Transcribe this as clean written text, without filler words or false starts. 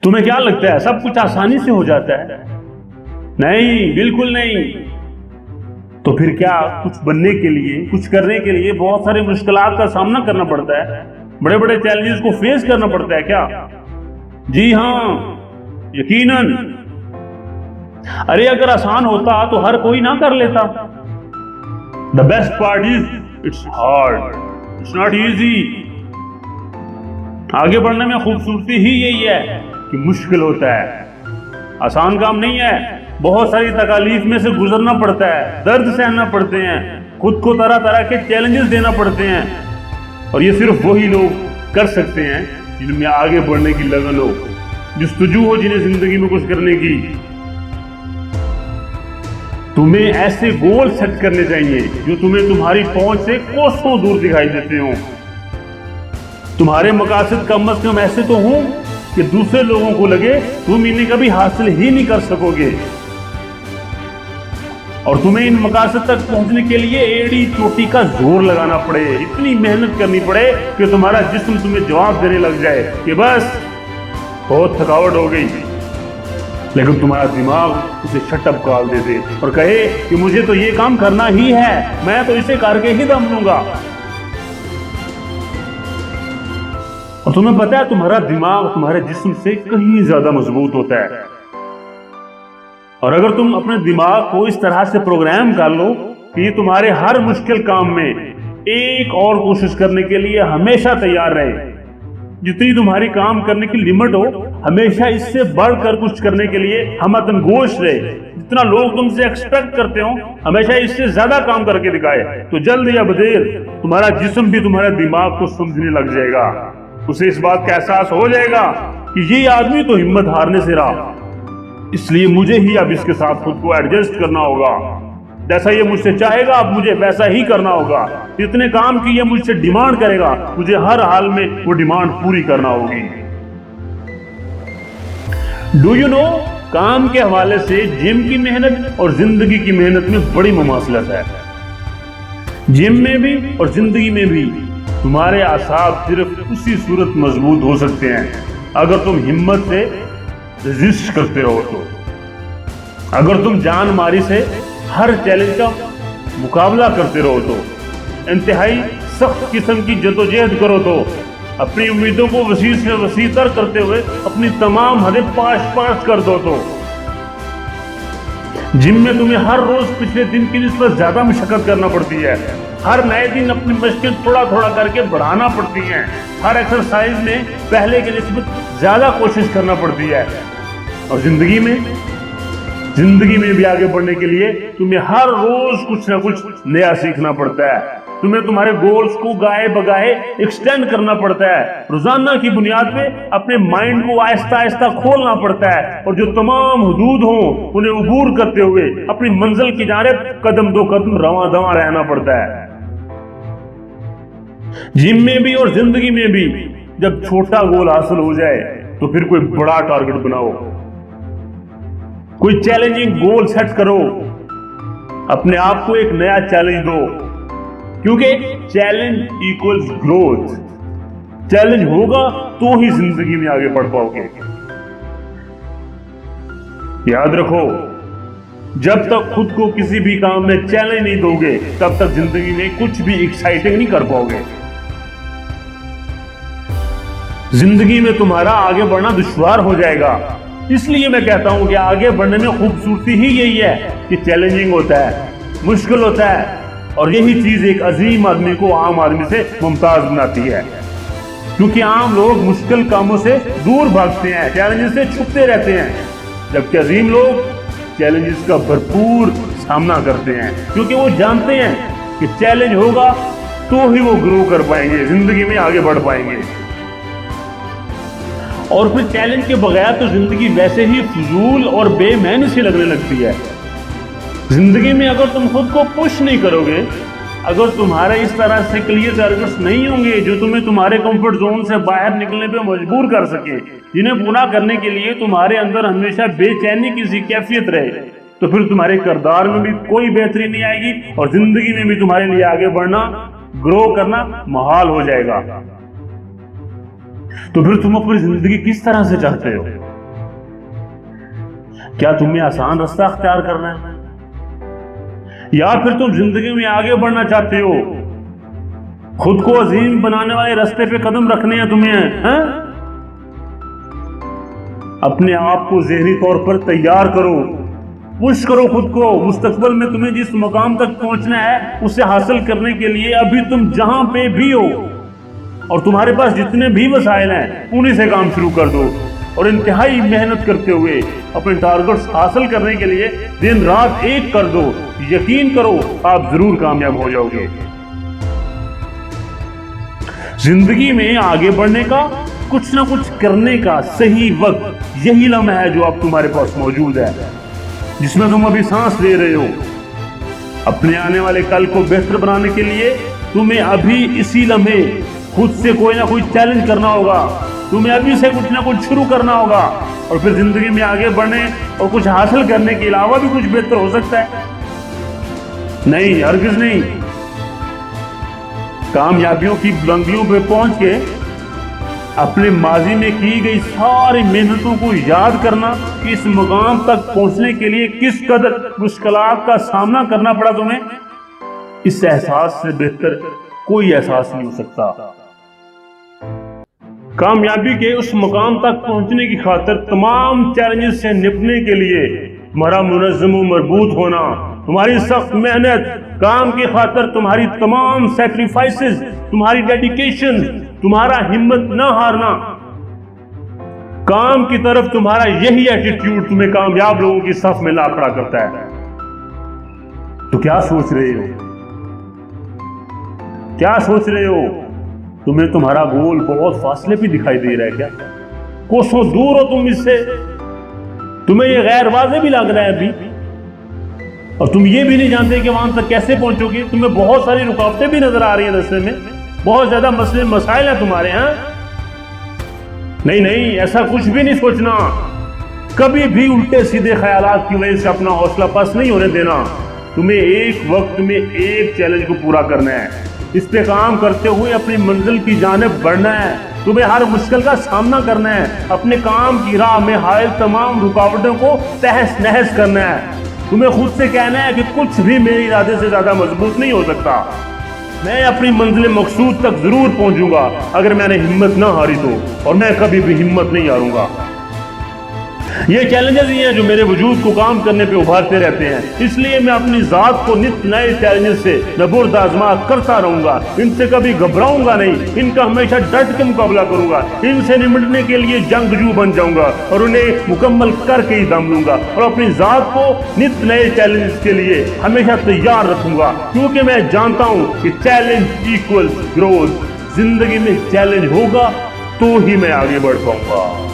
تمہیں کیا لگتا ہے سب کچھ آسانی سے ہو جاتا ہے؟ نہیں، بالکل نہیں۔ تو پھر کیا کچھ بننے کے لیے، کچھ کرنے کے لیے بہت سارے مشکلات کا سامنا کرنا پڑتا ہے، بڑے بڑے چیلنجز کو فیس کرنا پڑتا ہے کیا؟ جی ہاں، یقیناً۔ ارے اگر آسان ہوتا تو ہر کوئی نہ کر لیتا۔ The best part is it's hard. It's not easy. آگے بڑھنے میں خوبصورتی ہی یہی ہے کہ مشکل ہوتا ہے، آسان کام نہیں ہے، بہت ساری تکالیف میں سے گزرنا پڑتا ہے، درد سہنا پڑتے ہیں، خود کو طرح طرح کے چیلنجز دینا پڑتے ہیں، اور یہ صرف وہی لوگ کر سکتے ہیں جن میں آگے بڑھنے کی لگن ہو، جستجو ہو جنہیں زندگی میں کچھ کرنے کی۔ تمہیں ایسے گول سیٹ کرنے چاہیے جو تمہیں تمہاری پہنچ سے کوسوں دور دکھائی دیتے ہوں۔ تمہارے مقاصد کم از کم ایسے تو ہوں کہ دوسرے لوگوں کو لگے تم انہیں کبھی حاصل ہی نہیں کر سکو گے، اور تمہیں ان مقاصد تک پہنچنے کے لیے ایڑی چوٹی کا زور لگانا پڑے، اتنی محنت کرنی پڑے کہ تمہارا جسم تمہیں جواب دینے لگ جائے کہ بس بہت تھکاوٹ ہو گئی، لیکن تمہارا دماغ اسے شٹ اپ کال دے دے اور کہے کہ مجھے تو یہ کام کرنا ہی ہے، میں تو اسے کر کے ہی دم لوں گا۔ اور تمہیں پتا ہے تمہارا دماغ تمہارے جسم سے کہیں زیادہ مضبوط ہوتا ہے، اور اگر تم اپنے دماغ کو اس طرح سے پروگرام کر لو کہ یہ تمہارے ہر مشکل کام میں ایک اور کوشش کرنے کے لیے ہمیشہ تیار رہے، جتنی تمہاری کام کرنے کی لمٹ ہو ہمیشہ اس سے بڑھ کر کچھ کرنے کے لیے ہمت گوش رہے، جتنا لوگ تم سے ایکسپیکٹ کرتے ہو ہمیشہ اس سے زیادہ کام کر کے دکھائے، تو جلد یا بدیر تمہارا جسم بھی تمہارے دماغ کو سمجھنے لگ جائے گا، اسے اس بات کا احساس ہو جائے گا کہ یہ آدمی تو ہمت ہارنے سے رہا، اس لیے مجھے ہی اب اس کے ساتھ خود کو ایڈجسٹ کرنا ہوگا، جیسا یہ مجھ سے چاہے گا اب مجھے ویسا ہی کرنا ہوگا، جتنے کام کی یہ مجھ سے ڈیمانڈ کرے گا مجھے ہر حال میں وہ ڈیمانڈ پوری کرنا ہوگی۔ ڈو یو نو، کام کے حوالے سے جم کی محنت اور زندگی کی محنت میں بڑی مماثلت ہے۔ جم میں بھی اور زندگی میں بھی تمہارے اعصاب صرف اسی صورت مضبوط ہو سکتے ہیں اگر تم ہمت سے ریزسٹ کرتے رہو تو، اگر تم جان ماری سے ہر چیلنج کا مقابلہ کرتے رہو تو، انتہائی سخت قسم کی جدوجہد کرو تو، اپنی امیدوں کو وسیع سے وسیع تر کرتے ہوئے اپنی تمام حدیں پاش کر دو تو، جم میں تمہیں ہر روز پچھلے دن کی نسبت زیادہ مشقت کرنا پڑتی ہے، ہر نئے دن اپنی مشقیں تھوڑا تھوڑا کر کے بڑھانا پڑتی ہیں، ہر ایکسرسائز میں پہلے کی نسبت زیادہ کوشش کرنا پڑتی ہے، اور زندگی میں بھی آگے بڑھنے کے لیے تمہیں ہر روز کچھ نہ کچھ نیا سیکھنا پڑتا ہے، تمہیں تمہارے گولز کو گائے بگائے ایکسٹینڈ کرنا پڑتا ہے، روزانہ کی بنیاد پہ اپنے مائنڈ کو آہستہ آہستہ کھولنا پڑتا ہے، اور جو تمام حدود ہوں انہیں عبور کرتے ہوئے اپنی منزل کی جانب قدم دو قدم رواں دواں رہنا پڑتا ہے۔ جم میں بھی اور زندگی میں بھی جب چھوٹا گول حاصل ہو جائے تو پھر کوئی بڑا ٹارگٹ بناؤ، کوئی چیلنجنگ گول سیٹ کرو، اپنے آپ کو ایک نیا چیلنج دو، کیونکہ چیلنج ایکولز گروتھ، چیلنج ہوگا تو ہی زندگی میں آگے بڑھ پاؤ گے۔ یاد رکھو، جب تک خود کو کسی بھی کام میں چیلنج نہیں دو گے تب تک زندگی میں کچھ بھی ایکسائٹنگ نہیں کر پاؤ گے، زندگی میں تمہارا آگے بڑھنا دشوار ہو جائے گا۔ اس لیے میں کہتا ہوں کہ آگے بڑھنے میں خوبصورتی ہی یہی ہے کہ چیلنجنگ ہوتا ہے، مشکل ہوتا ہے، اور یہی چیز ایک عظیم آدمی کو عام آدمی سے ممتاز بناتی ہے، کیونکہ عام لوگ مشکل کاموں سے دور بھاگتے ہیں، چیلنجز سے چھپتے رہتے ہیں، جبکہ عظیم لوگ چیلنجز کا بھرپور سامنا کرتے ہیں، کیونکہ وہ جانتے ہیں کہ چیلنج ہوگا تو ہی وہ گرو کر پائیں گے، زندگی میں آگے بڑھ پائیں گے، اور پھر چیلنج کے بغیر تو زندگی ویسے ہی فضول اور بے معنی سی لگنے لگتی ہے۔ زندگی میں اگر تم خود کو پش نہیں کرو گے، اگر تمہارے اس طرح سے کلیئر ٹارگٹس نہیں ہوں گے جو تمہیں تمہارے کمفرٹ زون سے باہر نکلنے پہ مجبور کر سکے، جنہیں پورا کرنے کے لیے تمہارے اندر ہمیشہ بے چینی کی سی کیفیت رہے، تو پھر تمہارے کردار میں بھی کوئی بہتری نہیں آئے گی، اور زندگی میں بھی تمہارے لیے آگے بڑھنا، گرو کرنا محال ہو جائے گا۔ تو پھر تم اپنی زندگی کس طرح سے چاہتے ہو؟ کیا تمہیں آسان رستہ اختیار کرنا ہے یا پھر تم زندگی میں آگے بڑھنا چاہتے ہو؟ خود کو عظیم بنانے والے راستے پہ قدم رکھنے ہیں تمہیں، ہاں؟ اپنے آپ کو ذہنی طور پر تیار کرو، پش کرو خود کو۔ مستقبل میں تمہیں جس مقام تک پہنچنا ہے اسے حاصل کرنے کے لیے ابھی تم جہاں پہ بھی ہو اور تمہارے پاس جتنے بھی وسائل ہیں انہیں سے کام شروع کر دو، اور انتہائی محنت کرتے ہوئے اپنے ٹارگٹس حاصل کرنے کے لیے دن رات ایک کر دو۔ یقین کرو آپ ضرور کامیاب ہو جاؤ گے۔ زندگی میں آگے بڑھنے کا، کچھ نہ کچھ کرنے کا صحیح وقت یہی لمحہ ہے جو اب تمہارے پاس موجود ہے، جس میں تم ابھی سانس لے رہے ہو۔ اپنے آنے والے کل کو بہتر بنانے کے لیے تمہیں ابھی اسی لمحے خود سے کوئی نہ کوئی چیلنج کرنا ہوگا، تمہیں ابھی سے کچھ نہ کچھ شروع کرنا ہوگا، اور پھر زندگی میں آگے بڑھنے اور کچھ حاصل کرنے کے علاوہ بھی کچھ بہتر ہو سکتا ہے۔ نہیں، ہرگز نہیں۔ کامیابیوں کی بلندیوں پہ پہنچ کے اپنے ماضی میں کی گئی ساری محنتوں کو یاد کرنا کہ اس مقام تک پہنچنے کے لیے کس قدر مشکلات کا سامنا کرنا پڑا تمہیں، اس احساس سے بہتر کوئی احساس نہیں ہو سکتا۔ کامیابی کے اس مقام تک پہنچنے کی خاطر تمام چیلنجز سے نپٹنے کے لیے تمہارا منظم و مربوط ہونا، تمہاری سخت محنت، کام کی خاطر تمہاری تمام سیکریفائسز، تمہاری ڈیڈیکیشن، تمہارا ہمت نہ ہارنا، کام کی طرف تمہارا یہی ایٹیٹیوڈ تمہیں کامیاب لوگوں کی صف میں لا کھڑا کرتا ہے۔ تو کیا سوچ رہے ہو؟ کیا سوچ رہے ہو؟ تمہیں تمہارا گول بہت فاصلے پہ دکھائی دے رہا ہے کیا؟ کوسوں دور ہو تم اس سے، تمہیں یہ غیر واضح بھی لگ رہا ہے ابھی، اور تم یہ بھی نہیں جانتے کہ وہاں تک کیسے پہنچو گے۔ تمہیں بہت ساری رکاوٹیں بھی نظر آ رہی ہیں راستے میں، بہت زیادہ مسئلے مسائل ہیں تمہارے ہاں۔ نہیں، ایسا کچھ بھی نہیں سوچنا، کبھی بھی الٹے سیدھے خیالات کی وجہ سے اپنا حوصلہ پست نہیں ہونے دینا۔ تمہیں ایک وقت میں ایک چیلنج کو پورا کرنا ہے، اس پہ کام کرتے ہوئے اپنی منزل کی جانب بڑھنا ہے۔ تمہیں ہر مشکل کا سامنا کرنا ہے، اپنے کام کی راہ میں حائل تمام رکاوٹوں کو تہس نہس کرنا ہے۔ تمہیں خود سے کہنا ہے کہ کچھ بھی میرے ارادے سے زیادہ مضبوط نہیں ہو سکتا، میں اپنی منزل مقصود تک ضرور پہنچوں گا اگر میں نے ہمت نہ ہاری تو، اور میں کبھی بھی ہمت نہیں ہاروں گا۔ یہ چیلنجز ہی ہیں جو میرے وجود کو کام کرنے پہ ابھارتے رہتے ہیں، اس لیے میں اپنی ذات کو نت نئے چیلنجز سے نبرد آزما کرتا رہوں گا، ان سے کبھی گھبراؤں گا نہیں، ان کا ہمیشہ ڈٹ کے مقابلہ کروں گا، ان سے نمٹنے کے لیے جنگجو بن جاؤں گا اور انہیں مکمل کر کے ہی دم لوں گا، اور اپنی ذات کو نت نئے چیلنجز کے لیے ہمیشہ تیار رکھوں گا، کیونکہ میں جانتا ہوں کہ چیلنج ایکول گروتھ۔ زندگی میں چیلنج ہوگا تو ہی میں آگے بڑھ پاؤں گا۔